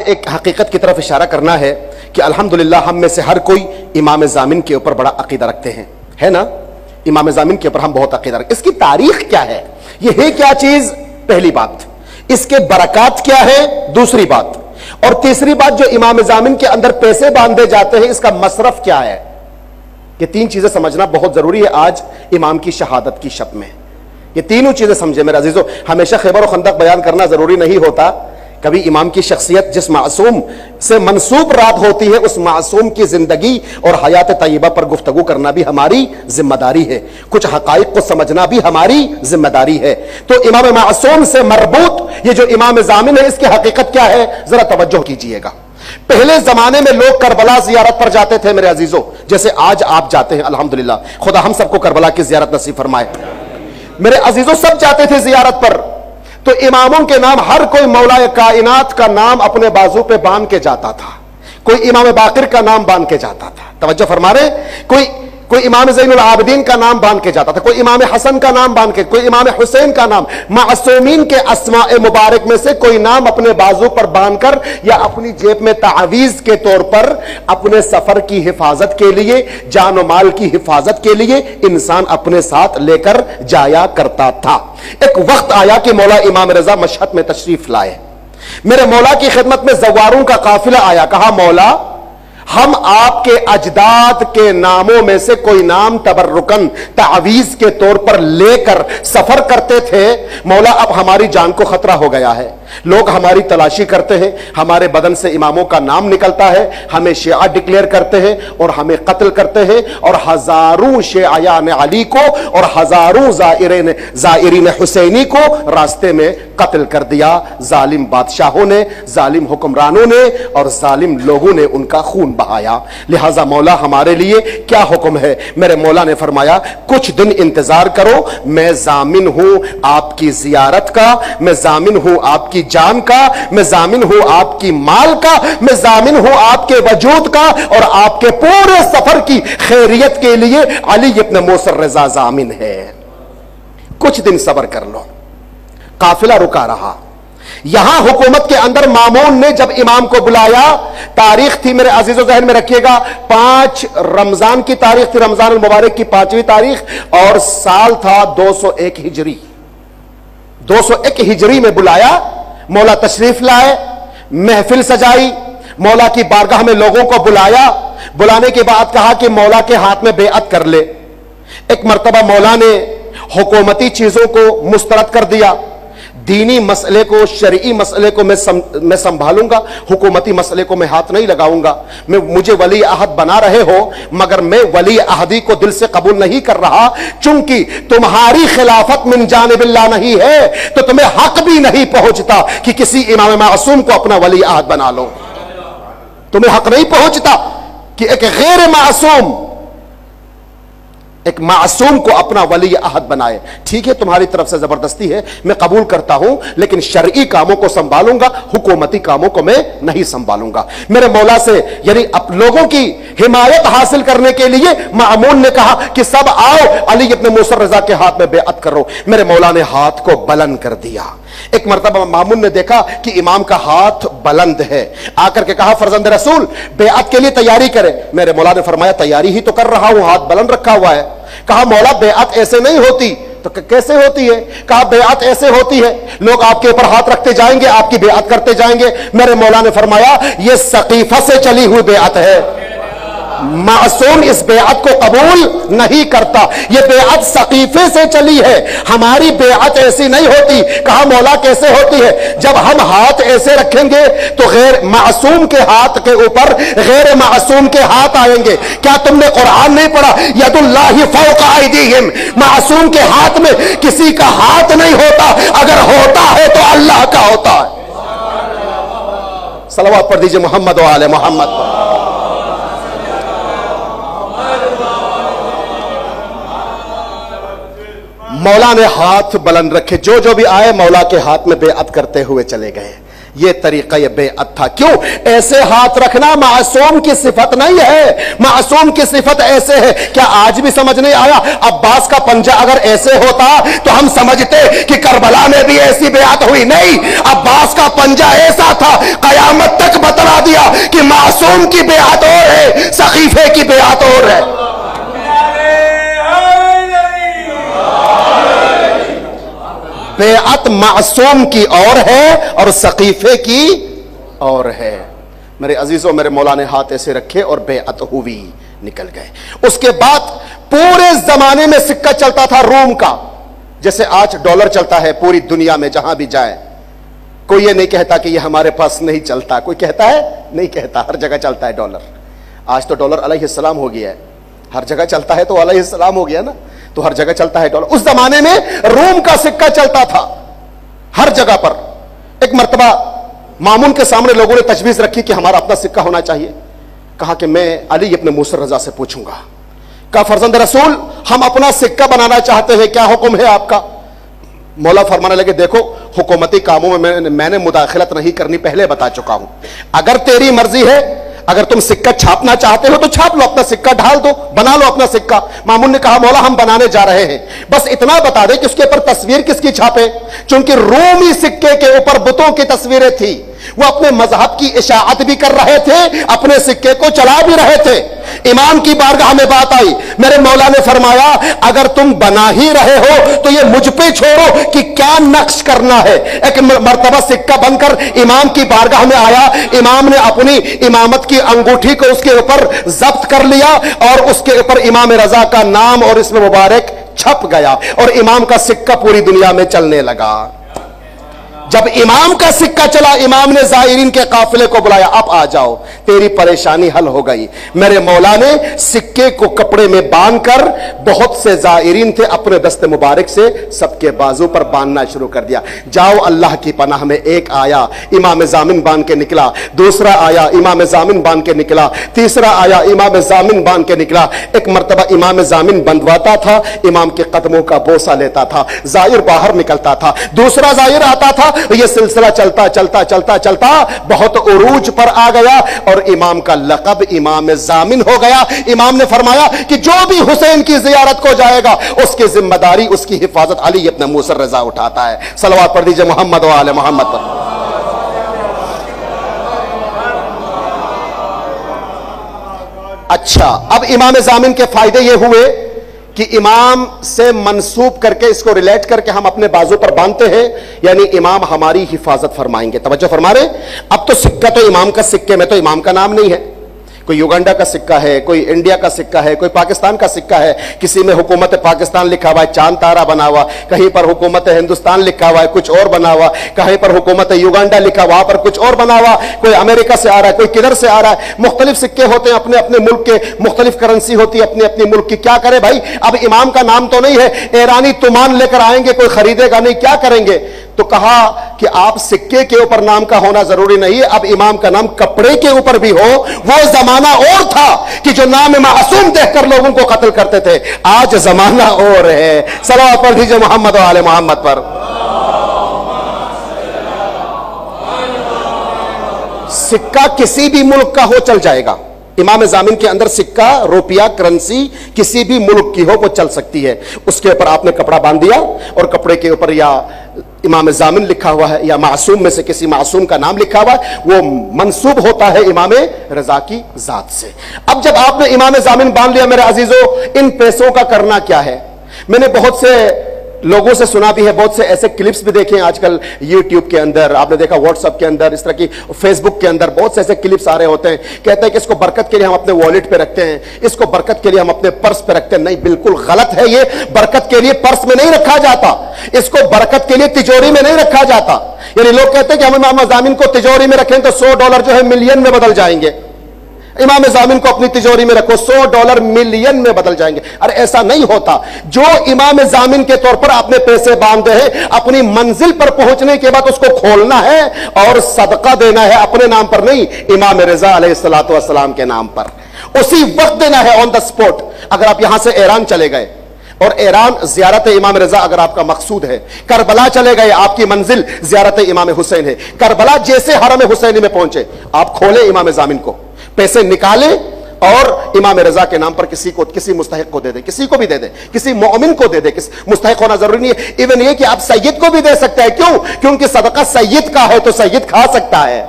ایک حقیقت کی طرف اشارہ کرنا ہے کہ الحمدللہ ہم میں سے ہر کوئی امام ضامن کے اوپر بڑا عقیدہ رکھتے ہیں، ہے نا؟ امام ضامن کے اوپر ہم بہت عقیدہ رکھتے ہیں۔ اس کی تاریخ کیا ہے، یہ ہے کیا چیز، پہلی بات۔ اس کے برکات کیا ہے، دوسری بات۔ اور تیسری بات، جو امام ضامن کے اندر پیسے باندھے جاتے ہیں اس کا مصرف کیا ہے۔ یہ تین چیزیں سمجھنا بہت ضروری ہے آج امام کی شہادت کی شب میں۔ یہ تینوں چیزیں سمجھے میرے عزیزو۔ ہمیشہ خیبر و خندق بیان کرنا ضروری نہیں ہوتا، کبھی امام کی شخصیت جس معصوم سے منسوب رات ہوتی ہے اس معصوم کی زندگی اور حیات طیبہ پر گفتگو کرنا بھی ہماری ذمہ داری ہے، کچھ حقائق کو سمجھنا بھی ہماری ذمہ داری ہے۔ تو امام معصوم سے مربوط یہ جو امام ضامن ہے اس کی حقیقت کیا ہے، ذرا توجہ کیجئے گا۔ پہلے زمانے میں لوگ کربلا زیارت پر جاتے تھے میرے عزیزو، جیسے آج آپ جاتے ہیں الحمدللہ، خدا ہم سب کو کربلا کی زیارت نصیب فرمائے۔ میرے عزیزو سب جاتے تھے زیارت پر، تو اماموں کے نام ہر کوئی مولا کائنات کا نام اپنے بازو پہ باندھ کے جاتا تھا، کوئی امام باقر کا نام باندھ کے جاتا تھا، توجہ فرما رہے، کوئی امام زین العابدین کا نام باندھ کے جاتا تھا، کوئی امام حسن کا نام باندھ کے، کوئی امام حسین کا نام، معصومین کے اسماء مبارک میں سے کوئی نام اپنے بازو پر باندھ کر یا اپنی جیب میں تعویذ کے طور پر اپنے سفر کی حفاظت کے لیے، جان و مال کی حفاظت کے لیے انسان اپنے ساتھ لے کر جایا کرتا تھا۔ ایک وقت آیا کہ مولا امام رضا مشہد میں تشریف لائے، میرے مولا کی خدمت میں زواروں کا قافلہ آیا، کہا مولا ہم آپ کے اجداد کے ناموں میں سے کوئی نام تبرکن تعویذ کے طور پر لے کر سفر کرتے تھے، مولا اب ہماری جان کو خطرہ ہو گیا ہے، لوگ ہماری تلاشی کرتے ہیں، ہمارے بدن سے اماموں کا نام نکلتا ہے، ہمیں شیعہ ڈکلیئر کرتے ہیں اور ہمیں قتل کرتے ہیں، اور ہزاروں شیعیان علی کو اور ہزاروں زائرین حسینی کو راستے میں قتل کر دیا ظالم بادشاہوں نے، ظالم حکمرانوں نے اور ظالم لوگوں نے ان کا خون بہایا۔ لہذا مولا ہمارے لیے کیا حکم ہے؟ میرے مولا نے فرمایا کچھ دن انتظار کرو، میں ضامن ہوں آپ کی زیارت کا، میں ضامن ہوں آپ کی جان کا، میں ضامن ہوں آپ کی مال کا، میں ضامن ہوں آپ کے وجود کا، اور آپ کے پورے سفر کی خیریت کے لیے علی ابن موسر رضا ضامن ہے، کچھ دن صبر کر لو۔ قافلہ رکا رہا، یہاں حکومت کے اندر مامون نے جب امام کو بلایا، تاریخ تھی میرے عزیزو ذہن میں رکھیے گا، 5 رمضان کی تاریخ تھی، رمضان المبارک کی 5ویں تاریخ، اور سال تھا 201 ہجری، 201 ہجری میں بلایا، مولا تشریف لائے، محفل سجائی، مولا کی بارگاہ میں لوگوں کو بلایا، بلانے کے بعد کہا کہ مولا کے ہاتھ میں بیعت کر لے۔ ایک مرتبہ مولا نے حکومتی چیزوں کو مسترد کر دیا، دینی مسئلے کو، شرعی مسئلے کو میں سنبھالوں گا، حکومتی مسئلے کو میں ہاتھ نہیں لگاؤں گا، مجھے ولی عہد بنا رہے ہو مگر میں ولی عہدی کو دل سے قبول نہیں کر رہا، چونکہ تمہاری خلافت من جانب اللہ نہیں ہے تو تمہیں حق بھی نہیں پہنچتا کہ کسی امام معصوم کو اپنا ولی عہد بنا لو، تمہیں حق نہیں پہنچتا کہ ایک غیر معصوم، ایک معصوم کو اپنا ولی عہد بنائے۔ ٹھیک ہے تمہاری طرف سے زبردستی ہے، میں قبول کرتا ہوں، لیکن شرعی کاموں کو سنبھالوں گا، حکومتی کاموں کو میں نہیں سنبھالوں گا۔ میرے مولا سے یعنی لوگوں کی حمایت حاصل کرنے کے لیے مامون نے کہا کہ سب آؤ علی ابن موسر رضا کے ہاتھ میں بیعت کرو۔ میرے مولا نے ہاتھ کو بلند کر دیا۔ ایک مرتبہ مامون نے دیکھا کہ امام کا ہاتھ بلند ہے، آ کر کے کہا فرزند رسول بیعت کے لیے تیاری کرے۔ میرے مولا نے فرمایا تیاری ہی تو کر رہا ہوں، ہاتھ بلند رکھا ہوا ہے۔ کہا مولا بیعت ایسے نہیں ہوتی، تو کیسے ہوتی ہے؟ کہا بیعت ایسے ہوتی ہے، لوگ آپ کے اوپر ہاتھ رکھتے جائیں گے، آپ کی بیعت کرتے جائیں گے۔ میرے مولا نے فرمایا یہ سقیفہ سے چلی ہوئی بیعت ہے، معصوم اس بیعت کو قبول نہیں کرتا، یہ بیعت سقیفے سے چلی ہے، ہماری بیعت ایسی نہیں ہوتی۔ کہا مولا کیسے ہوتی ہے؟ جب ہم ہاتھ ایسے رکھیں گے تو غیر معصوم کے ہاتھ کے اوپر غیر معصوم کے ہاتھ آئیں گے۔ کیا تم نے قرآن نہیں پڑھا؟ ید اللہ فوق ایدیہم، معصوم کے ہاتھ میں کسی کا ہاتھ نہیں ہوتا، اگر ہوتا ہے تو اللہ کا ہوتا ہے۔ صلوات پڑھ دیجئے محمد و آل محمد۔ مولا نے ہاتھ بلند رکھے، جو بھی آئے مولا کے ہاتھ میں بیعت کرتے ہوئے چلے گئے۔ یہ طریقہ یہ بیعت تھا۔ کیوں ایسے ہاتھ رکھنا معصوم کی صفت نہیں ہے، معصوم کی صفت ایسے ہے۔ کیا آج بھی سمجھ نہیں آیا؟ عباس کا پنجہ اگر ایسے ہوتا تو ہم سمجھتے کہ کربلا میں بھی ایسی بیعت ہوئی، نہیں، عباس کا پنجہ ایسا تھا، قیامت تک मासूम की बेअत और है, सकीफे की बेअत और है। बेअत मासूम की और है और सकीफे की और है। मेरे अजीजों, मेरे मौला ने हाथ ऐसे रखे और बेअत हुई, निकल गए। उसके बाद पूरे जमाने में सिक्का चलता था रोम का, जैसे आज डॉलर चलता है पूरी दुनिया में, जहां भी जाए। कोई ये नहीं कहता कि ये हमारे पास नहीं चलता, कोई कहता है? नहीं कहता, हर जगह चलता है डॉलर। आज तो डॉलर अलैहिस्सलाम हो गया है, हर जगह चलता है, तो अलैहिस्सलाम हो गया ना, तो हर जगह चलता है डॉलर। उस जमाने में रोम का सिक्का चलता था हर जगह पर। एक मर्तबा मामून के सामने लोगों ने तजवीज रखी कि हमारा अपना सिक्का होना चाहिए। कहा कि मैं अली इब्न मूसा रजा से पूछूंगा। कहा फर्जंद रसूल, हम अपना सिक्का बनाना चाहते हैं, क्या हुक्म है आपका? मौला फरमाने लगे, देखो हुकूमती कामों में मैंने मुदाखलत नहीं करनी, पहले बता चुका हूं। अगर तेरी मर्जी है, अगर तुम सिक्का छापना चाहते हो तो छाप लो, अपना सिक्का ढाल दो, बना लो अपना सिक्का। मामून ने कहा मौला हम बनाने जा रहे हैं, बस इतना बता दे कि उसके ऊपर तस्वीर किसकी छापे। चूंकि रोमी सिक्के के ऊपर बुतों की तस्वीरें थी, वो अपने मजहब की इशाअत भी कर रहे थे, अपने सिक्के को चला भी रहे थे। इमाम की बारगाह में बात आई, मेरे मौला ने फरमाया अगर तुम बना ही रहे हो तो ये मुझ पे छोड़ो कि क्या नक्श करना है। एक मर्तबा सिक्का बनकर इमाम की बारगाह में आया, इमाम ने अपनी इमामत की अंगूठी को उसके ऊपर जब्त कर लिया और उसके ऊपर इमाम रजा का नाम और इसमें मुबारक छप गया और इमाम का सिक्का पूरी दुनिया में चलने लगा। जब इमाम का सिक्का चला, इमाम ने जायरीन के काफिले को बुलाया, अब आ जाओ, तेरी परेशानी हल हो गई। मेरे मौला ने सिक्के को कपड़े में बांधकर, बहुत से जायरीन थे, अपने दस्ते मुबारक से सबके बाजू पर बांधना शुरू कर दिया। जाओ अल्लाह की पनाह में। एक आया, इमाम जामिन बांध के निकला, दूसरा आया, इमाम जामिन बांध के निकला, तीसरा आया, इमाम जामिन बांध के निकला। एक मर्तबा इमाम जामिन बंधवाता था, इमाम के कदमों का बोसा लेता था, जाहिर बाहर निकलता था, दूसरा जाहिर आता था। ये सिलसिला चलता चलता चलता चलता बहुत उरूज पर आ गया और इमाम का लक़ब इमाम जामिन हो गया। इमाम ने फरमाया कि जो भी हुसैन की जियारत को जाएगा उसकी जिम्मेदारी, उसकी हिफाजत अली इब्न मूसा रजा उठाता है। सलवात पढ़ दीजिए मोहम्मद व आले मोहम्मद पर। अच्छा, अब इमाम जामिन के फायदे ये हुए कि इमाम से मंसूब करके, इसको रिलेट करके हम अपने बाजू पर बांधते हैं, यानी इमाम हमारी हिफाजत फरमाएंगे। तवज्जो फरमा रहे। अब तो सिक्का तो इमाम का, सिक्के में तो इमाम का नाम नहीं है। कोई युगांडा का सिक्का है, कोई इंडिया का सिक्का है, कोई पाकिस्तान का सिक्का है, किसी में हुकूमत पाकिस्तान लिखा हुआ है, चांद तारा बना हुआ, कहीं पर हुकूमत हिंदुस्तान लिखा हुआ है, कुछ और बना हुआ, कहीं पर हुकूमत युगांडा लिखा, वहां पर कुछ और बना हुआ, कोई अमेरिका से आ रहा है, कोई किधर से आ रहा है। मुख्तलिफ सिक्के होते हैं, अपने अपने मुल्क के, मुख्तलिफ करेंसी होती है अपनी अपनी मुल्क की। क्या करे भाई, अब इमाम का नाम तो नहीं है, ईरानी तुमान लेकर आएंगे, कोई खरीदेगा नहीं, क्या करेंगे? तो कहा कि आप सिक्के के ऊपर नाम का होना जरूरी नहीं है, अब इमाम का नाम कपड़े के ऊपर भी हो। वो जमाना और था कि जो नाम मासूम देखकर लोगों को कत्ल करते थे, आज जमाना और है। सलावत पढ़ दीजिए मोहम्मद व आले मोहम्मद पर। सिक्का किसी भी मुल्क का हो चल जाएगा। इमाम जामिन के अंदर सिक्का, रुपया, करेंसी किसी भी मुल्क की हो वो चल सकती है। उसके ऊपर आपने कपड़ा बांध दिया और कपड़े के ऊपर या इमाम जामिन लिखा हुआ है या मासूम में से किसी मासूम का नाम लिखा हुआ है, वो मंसूब होता है इमाम रजा की जात से। अब जब आपने इमाम जामिन बांध लिया, मेरे अजीजों, इन पैसों का करना क्या है? मैंने बहुत से लोगों से सुना भी है, बहुत से ऐसे क्लिप्स भी देखे हैं आजकल यूट्यूब के अंदर, आपने देखा व्हाट्सएप के अंदर, इस तरह की फेसबुक के अंदर बहुत से ऐसे क्लिप्स आ रहे होते हैं। कहते हैं कि इसको बरकत के लिए हम अपने वॉलेट पे रखते हैं, इसको बरकत के लिए हम अपने पर्स पे रखते हैं। नहीं, बिल्कुल गलत है। ये बरकत के लिए पर्स में नहीं रखा जाता, इसको बरकत के लिए तिजोरी में नहीं रखा जाता। यानी लोग कहते हैं कि हम इमाम जामिन को तिजोरी में रखें तो $100 जो है मिलियन में बदल जाएंगे। इमाम जामिन को अपनी तिजोरी में रखो, $100 मिलियन में बदल जाएंगे। अरे ऐसा नहीं होता। जो इमाम जामिन के तौर पर आपने पैसे बांधे हैं, अपनी मंजिल पर पहुंचने के बाद उसको खोलना है और सदका देना है, अपने नाम पर नहीं, इमाम रजा अलैहिस्सलातु वस्सलाम के नाम पर उसी वक्त देना है, ऑन द स्पॉट। अगर आप यहां से ईरान चले गए और ईरान जियारत इमाम रजा अगर आपका मकसूद है, करबला चले गए, आपकी मंजिल जियारत इमाम हुसैन है, करबला जैसे हरम हुसैनी में पहुंचे, आप खोले इमाम जामिन को, पैसे निकाले और इमाम रजा के नाम पर किसी को, किसी मुस्तहिक को दे दे, किसी को भी दे दे, किसी मोमिन को दे दे। मुस्तहिक होना जरूरी नहीं है, इवन ये कि आप सैयद को भी दे सकते हैं। क्यों? क्योंकि सदका सैयद का है तो सैयद खा सकता है।